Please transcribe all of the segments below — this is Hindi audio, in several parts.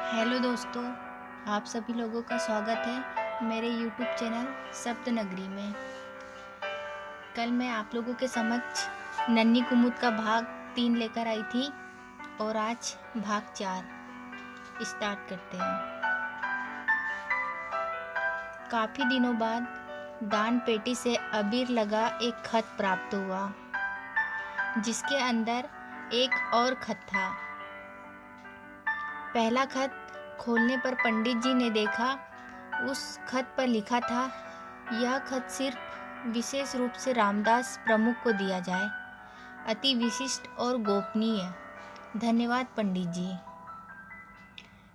हेलो दोस्तों, आप सभी लोगों का स्वागत है मेरे YouTube चैनल सप्तनगरी में। कल मैं आप लोगों के समक्ष नन्ही कुमुद का भाग 3 लेकर आई थी और आज भाग 4 स्टार्ट करते हैं। काफ़ी दिनों बाद दान पेटी से अबीर लगा एक खत प्राप्त हुआ, जिसके अंदर एक और खत था। पहला खत खोलने पर पंडित जी ने देखा, उस खत पर लिखा था, यह खत सिर्फ विशेष रूप से रामदास प्रमुख को दिया जाए, अति विशिष्ट और गोपनीय। धन्यवाद पंडित जी।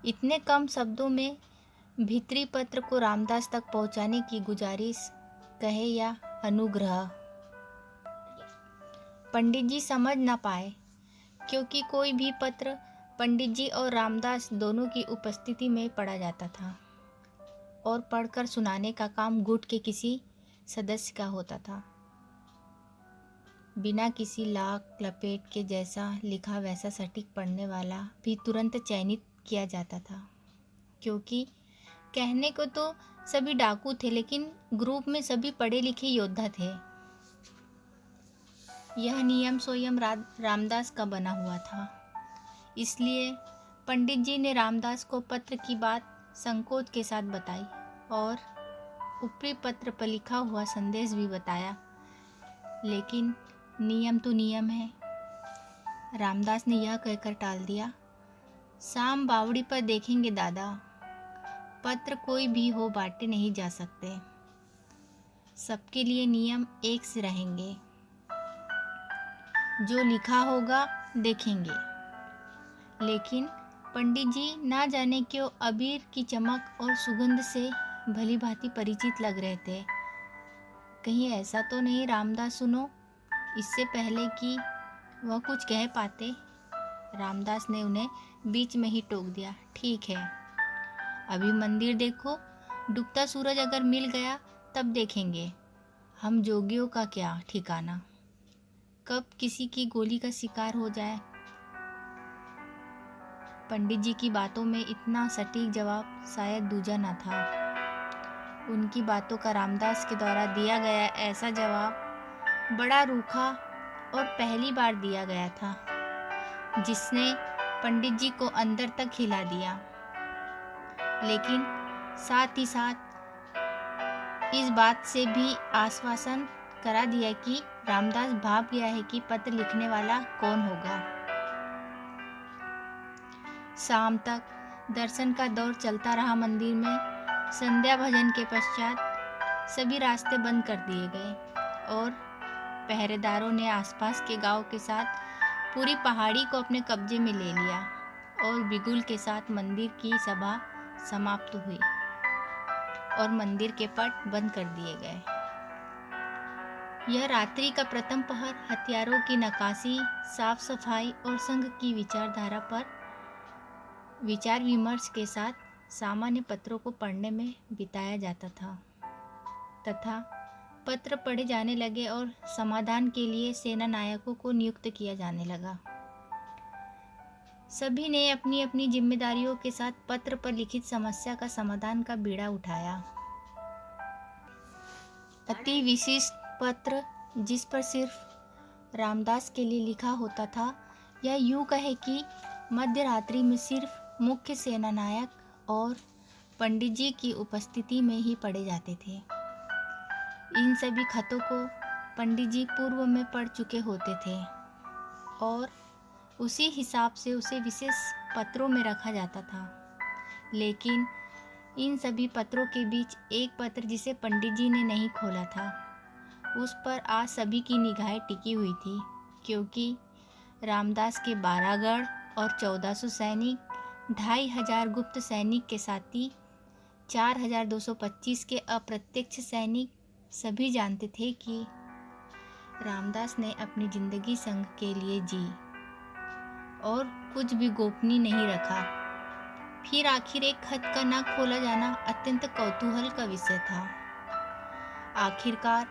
इतने कम शब्दों में भीतरी पत्र को रामदास तक पहुंचाने की गुजारिश कहे या अनुग्रह। पंडित जी समझ न पाए, क्योंकि कोई भी पत्र पंडित जी और रामदास दोनों की उपस्थिति में पढ़ा जाता था और पढ़कर सुनाने का काम गुट के किसी सदस्य का होता था। बिना किसी लाक लपेट के जैसा लिखा वैसा सटीक पढ़ने वाला भी तुरंत चयनित किया जाता था, क्योंकि कहने को तो सभी डाकू थे, लेकिन ग्रुप में सभी पढ़े लिखे योद्धा थे। यह नियम स्वयं रामदास का बना हुआ था। इसलिए पंडित जी ने रामदास को पत्र की बात संकोच के साथ बताई और ऊपरी पत्र पर लिखा हुआ संदेश भी बताया, लेकिन नियम तो नियम है। रामदास ने यह कहकर टाल दिया, शाम बावड़ी पर देखेंगे दादा, पत्र कोई भी हो बांटे नहीं जा सकते, सबके लिए नियम एक से रहेंगे, जो लिखा होगा देखेंगे। लेकिन पंडित जी ना जाने क्यों अबीर की चमक और सुगंध से भली भांति परिचित लग रहे थे। कहीं ऐसा तो नहीं रामदास सुनो, इससे पहले कि वह कुछ कह पाते, रामदास ने उन्हें बीच में ही टोक दिया, ठीक है, अभी मंदिर देखो, डूबता सूरज अगर मिल गया तब देखेंगे, हम जोगियों का क्या ठिकाना, कब किसी की गोली का शिकार हो जाए। पंडित जी की बातों में इतना सटीक जवाब शायद दूजा न था। उनकी बातों का रामदास के द्वारा दिया गया ऐसा जवाब बड़ा रूखा और पहली बार दिया गया था, जिसने पंडित जी को अंदर तक हिला दिया। लेकिन साथ ही साथ इस बात से भी आश्वासन करा दिया कि रामदास भाप गया है कि पत्र लिखने वाला कौन होगा। शाम तक दर्शन का दौर चलता रहा मंदिर में। संध्या भजन के पश्चात सभी रास्ते बंद कर दिए गए और पहरेदारों ने आसपास के गांव के साथ पूरी पहाड़ी को अपने कब्जे में ले लिया और बिगुल के साथ मंदिर की सभा समाप्त हुई और मंदिर के पट बंद कर दिए गए। यह रात्रि का प्रथम पहर हथियारों की नक्काशी, साफ सफाई और संघ की विचारधारा पर विचार विमर्श के साथ सामान्य पत्रों को पढ़ने में बिताया जाता था तथा पत्र पढ़े जाने लगे और समाधान के लिए सेना नायकों को नियुक्त किया जाने लगा। सभी ने अपनी अपनी जिम्मेदारियों के साथ पत्र पर लिखित समस्या का समाधान का बीड़ा उठाया। अति विशिष्ट पत्र जिस पर सिर्फ रामदास के लिए लिखा होता था, या यूं कहे कि मध्य रात्रि में सिर्फ मुख्य सेनानायक और पंडित जी की उपस्थिति में ही पढ़े जाते थे। इन सभी खतों को पंडित जी पूर्व में पढ़ चुके होते थे और उसी हिसाब से उसे विशेष पत्रों में रखा जाता था। लेकिन इन सभी पत्रों के बीच एक पत्र जिसे पंडित जी ने नहीं खोला था, उस पर आज सभी की निगाहें टिकी हुई थी, क्योंकि रामदास के 12 गढ़ और 1400 सैनिक, 2500 गुप्त सैनिक के साथी, 4225 के अप्रत्यक्ष सैनिक सभी जानते थे कि रामदास ने अपनी जिंदगी संघ के लिए जी और कुछ भी गोपनीय नहीं रखा। फिर आखिर एक खत का ना खोला जाना अत्यंत कौतूहल का विषय था। आखिरकार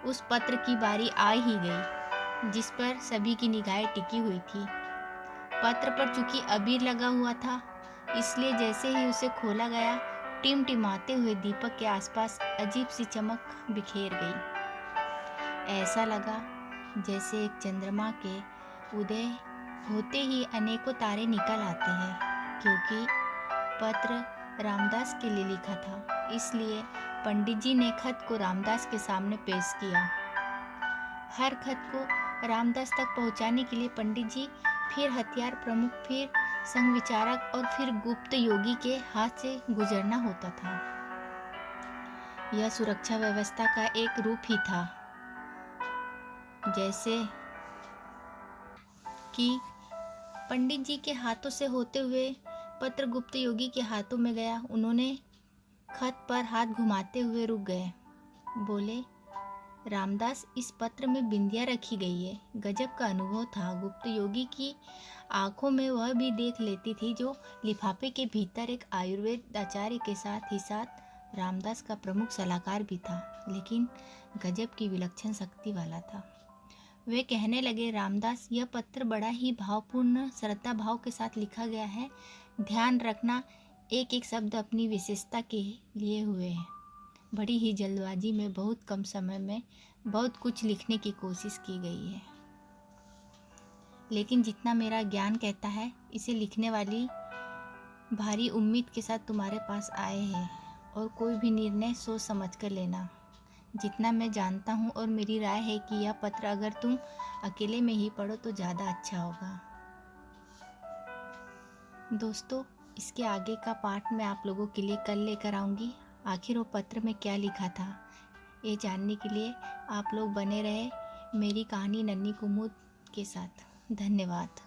उस पत्र की बारी आ ही गई जिस पर सभी की निगाहें टिकी हुई थी। पत्र पर चूंकि अबीर लगा हुआ था, इसलिए जैसे ही उसे खोला गया, टिमटिमाते हुए दीपक के आसपास अजीब सी चमक बिखेर गई। ऐसा लगा जैसे एक चंद्रमा के उदय होते ही अनेकों तारे निकल आते हैं, क्योंकि पत्र रामदास के लिए लिखा था। इसलिए पंडित जी ने खत को रामदास के सामने पेश किया। हर खत को रामदास तक पहुंचाने के लिए पंडित जी, फिर हथियार प्रमुख, फिर संघ विचारक और फिर गुप्त योगी के हाथ से गुजरना होता था। यह सुरक्षा व्यवस्था का एक रूप ही था। जैसे कि पंडित जी के हाथों से होते हुए पत्र गुप्त योगी के हाथों में गया। उन्होंने खत पर हाथ घुमाते हुए रुक गए। बोले, रामदास, इस पत्र में बिंदिया रखी गई है। गजब का अनुभव था। गुप्त योगी की आंखों में वह भी देख लेती थी जो लिफाफे के भीतर एक आयुर्वेद आचार्य के साथ ही साथ रामदास का प्रमुख सलाहकार भी था, लेकिन गजब की विलक्षण शक्ति वाला था। वे कहने लगे, रामदास, यह पत्र बड़ा ही भावपूर्ण श्रद्धा भाव के साथ लिखा गया है। ध्यान रखना, एक एक शब्द अपनी विशेषता के लिए हुए हैं। बड़ी ही जल्दबाजी में बहुत कम समय में बहुत कुछ लिखने की कोशिश की गई है, लेकिन जितना मेरा ज्ञान कहता है, इसे लिखने वाली भारी उम्मीद के साथ तुम्हारे पास आए हैं, और कोई भी निर्णय सोच समझ कर लेना। जितना मैं जानता हूँ और मेरी राय है कि यह पत्र अगर तुम अकेले में ही पढ़ो तो ज़्यादा अच्छा होगा। दोस्तों, इसके आगे का पार्ट मैं आप लोगों के लिए कल लेकर आऊँगी। आखिर वो पत्र में क्या लिखा था, ये जानने के लिए आप लोग बने रहे मेरी कहानी नन्ही कुमुद के साथ। धन्यवाद।